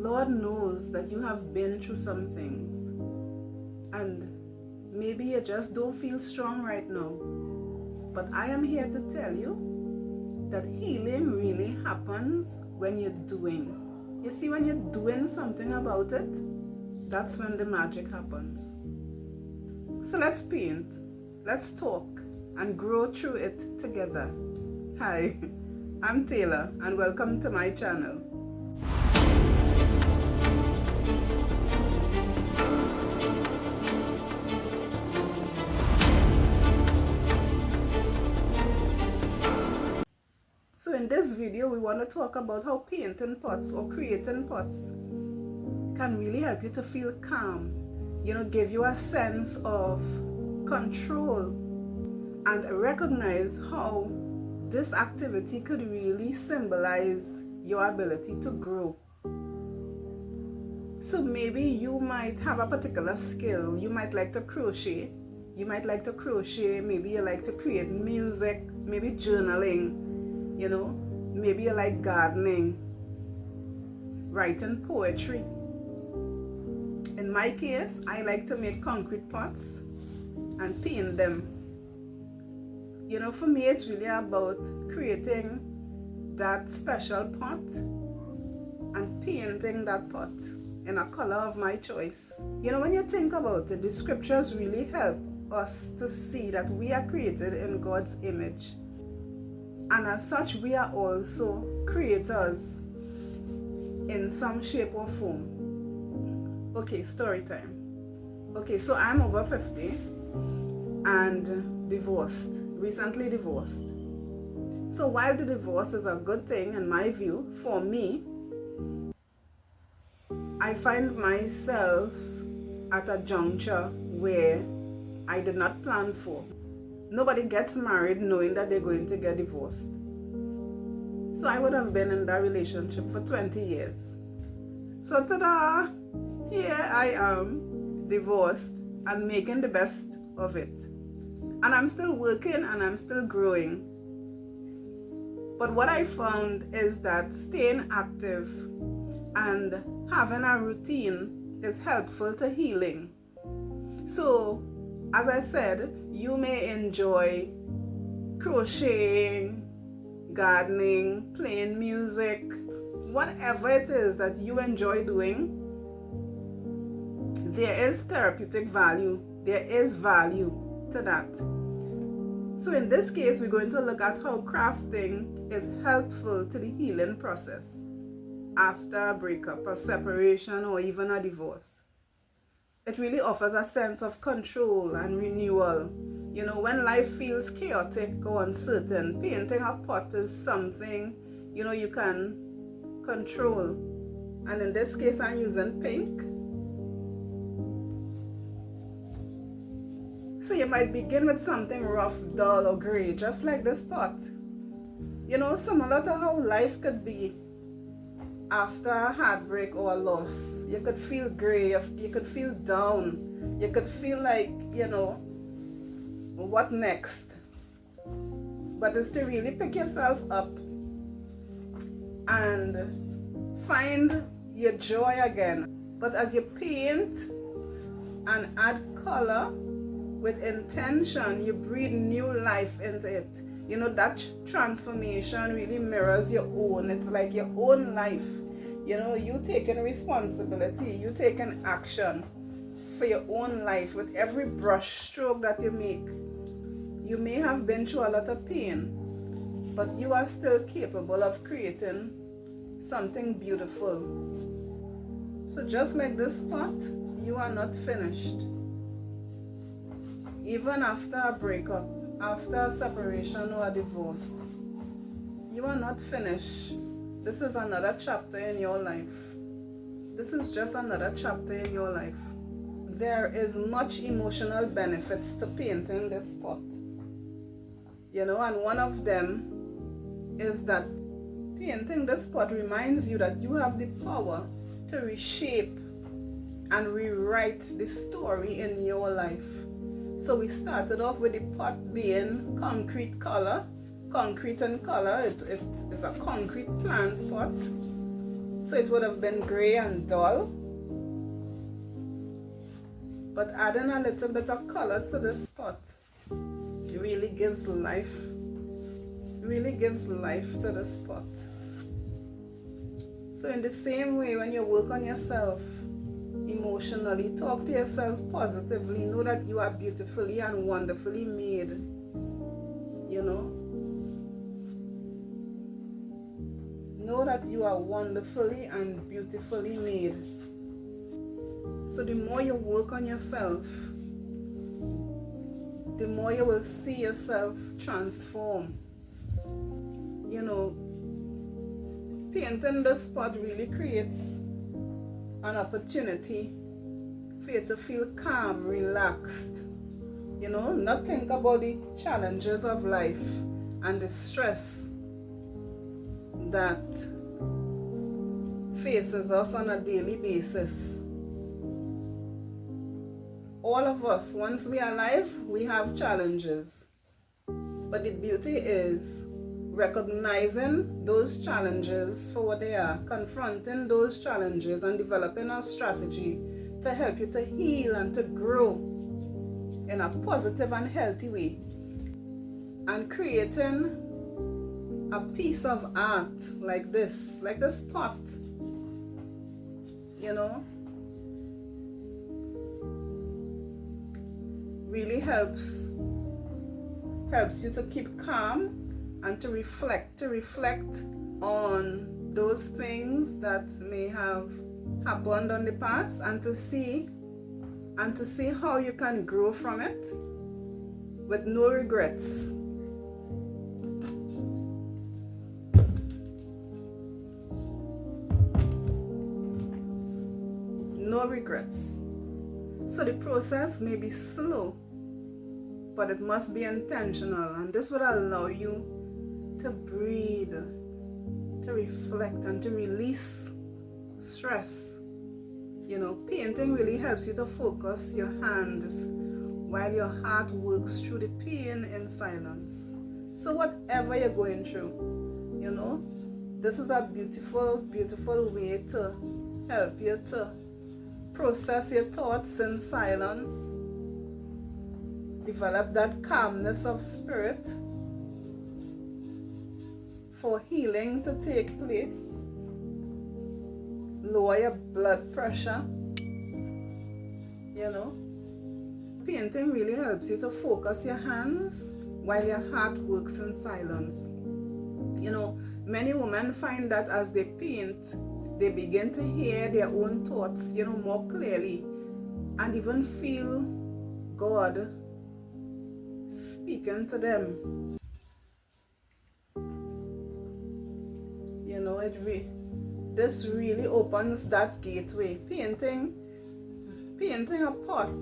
Lord knows that you have been through some things, and maybe you just don't feel strong right now. But I am here to tell you that healing really happens when you're doing. You see, when you're doing something about it, that's when the magic happens. So let's paint, let's talk, and grow through it together. Hi, I'm Taylor, and welcome to my channel. So in this video, we want to talk about how painting pots or creating pots can really help you to feel calm, give you a sense of control, and recognize how this activity could really symbolize your ability to grow. So maybe you might have a particular skill. You might like to crochet. Maybe you like to create music, maybe journaling, maybe you like gardening, writing poetry. In my case, I like to make concrete pots and paint them. For me, it's really about creating that special pot and painting that pot in a color of my choice. When you think about it, the scriptures really help us to see that we are created in God's image. And as such, we are also creators in some shape or form. Okay, story time. Okay, so I'm over 50 and recently divorced. So while the divorce is a good thing in my view, for me, I find myself at a juncture where I did not plan for. Nobody gets married knowing that they're going to get divorced. So I would have been in that relationship for 20 years. So ta-da! Here I am, divorced, and making the best of it. And I'm still working and I'm still growing. But what I found is that staying active and having a routine is helpful to healing. So, as I said, you may enjoy crocheting, gardening, playing music, whatever it is that you enjoy doing. There is therapeutic value. There is value to that. So in this case, we're going to look at how crafting is helpful to the healing process after a breakup, a separation, or even a divorce. It really offers a sense of control and renewal. When life feels chaotic or uncertain, painting a pot is something, you can control. And in this case, I'm using pink. So you might begin with something rough, dull, or gray, just like this pot. Similar to how life could be after a heartbreak or a loss. You could feel gray, you could feel down, you could feel like, what next? But it's to really pick yourself up and find your joy again. But as you paint and add color with intention, you breathe new life into it. That transformation really mirrors your own. It's like your own life. You taking responsibility, you taking action for your own life with every brush stroke that you make. You may have been through a lot of pain, but you are still capable of creating something beautiful. So just like this pot, you are not finished. Even after a breakup, after a separation or a divorce, you are not finished. This is another chapter in your life. This is just another chapter in your life. There is much emotional benefits to painting this pot. And one of them is that painting this pot reminds you that you have the power to reshape and rewrite the story in your life. So we started off with the pot being concrete in color. It is a concrete plant pot. So it would have been gray and dull. But adding a little bit of color to this pot really gives life. Really gives life to this pot. So in the same way, when you work on yourself emotionally, talk to yourself positively, know that you are beautifully and wonderfully made, you know. Know that you are wonderfully and beautifully made. So the more you work on yourself, the more you will see yourself transform. You know, painting this pot really creates an opportunity for you to feel calm, relaxed. You know, not think about the challenges of life and the stress that faces us on a daily basis. All of us, once we are alive, we have challenges. But the beauty is recognizing those challenges for what they are, confronting those challenges and developing a strategy to help you to heal and to grow in a positive and healthy way. And creating a piece of art like this pot, you know, really helps you to keep calm and to reflect on those things that may have happened on the past, and to see how you can grow from it with no regrets. No regrets. So the process may be slow, but it must be intentional, and this would allow you to breathe, to reflect, and to release stress. You know, painting really helps you to focus your hands while your heart works through the pain in silence. So whatever you're going through, you know, this is a beautiful, beautiful way to help you to process your thoughts in silence, develop that calmness of spirit for healing to take place, lower your blood pressure. You know, painting really helps you to focus your hands while your heart works in silence. You know, many women find that as they paint, they begin to hear their own thoughts, you know, more clearly, and even feel God speaking to them. You know, this really opens that gateway. Painting a pot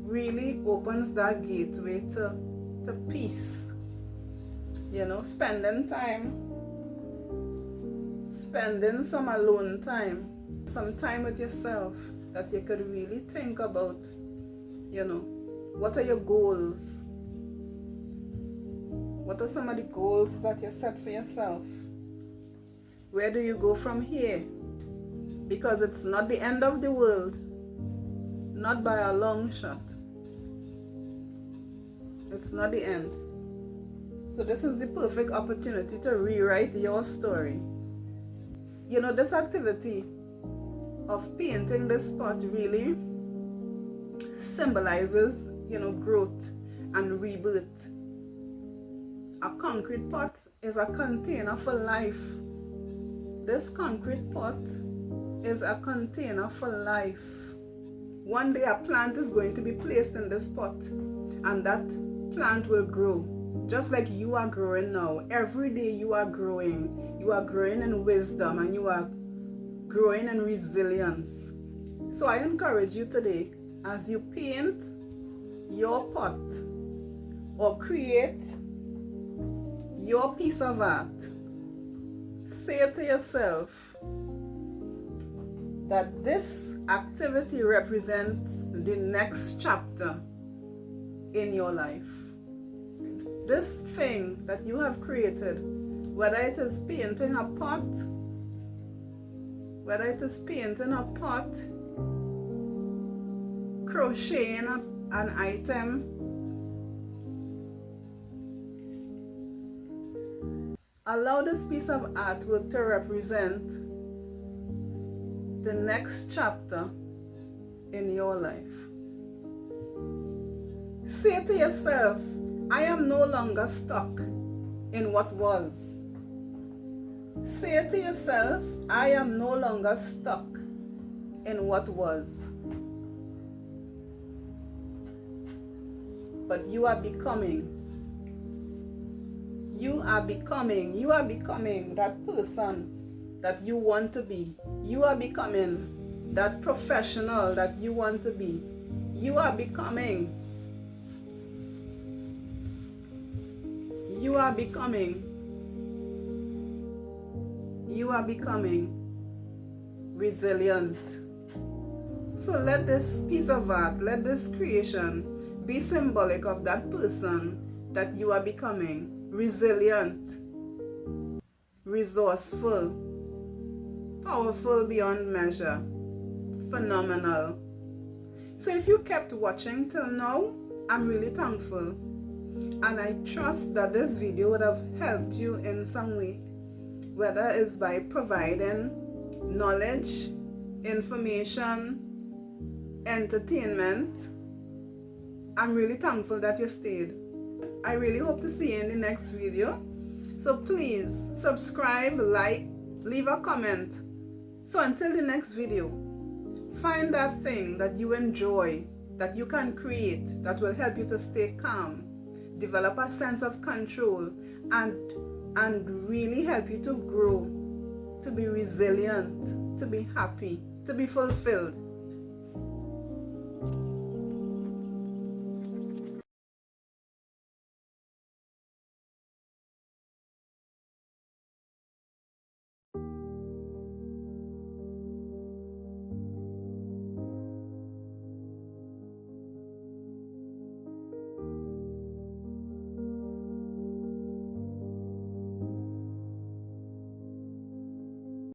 really opens that gateway to peace. You know, spending some alone time, some time with yourself that you could really think about, you know, what are your goals? What are some of the goals that you set for yourself? Where do you go from here? Because it's not the end of the world, not by a long shot. It's not the end. So this is the perfect opportunity to rewrite your story. You know, this activity of painting this pot really symbolizes, you know, growth and rebirth. A concrete pot is a container for life. This concrete pot is a container for life. One day a plant is going to be placed in this pot, and that plant will grow, just like you are growing now. Every day you are growing. You are growing in wisdom, and you are growing in resilience. So I encourage you today, as you paint your pot or create your piece of art, say to yourself that this activity represents the next chapter in your life. This thing that you have created, whether it is painting a pot whether it is painting a pot, crocheting an item, allow this piece of artwork to represent the next chapter in your life. Say to yourself, I am no longer stuck in what was. Say to yourself, I am no longer stuck in what was. But you are becoming. You are becoming that person that you want to be. You are becoming that professional that you want to be. You are becoming resilient. So let this piece of art, let this creation be symbolic of that person that you are becoming. Resilient, resourceful, powerful beyond measure, phenomenal. So if you kept watching till now, I'm really thankful. And I trust that this video would have helped you in some way, whether it's by providing knowledge, information, entertainment. I'm really thankful that you stayed. I really hope to see you in the next video. So please subscribe, like, leave a comment. So until the next video, find that thing that you enjoy, that you can create, that will help you to stay calm, develop a sense of control, and really help you to grow, to be resilient, to be happy, to be fulfilled.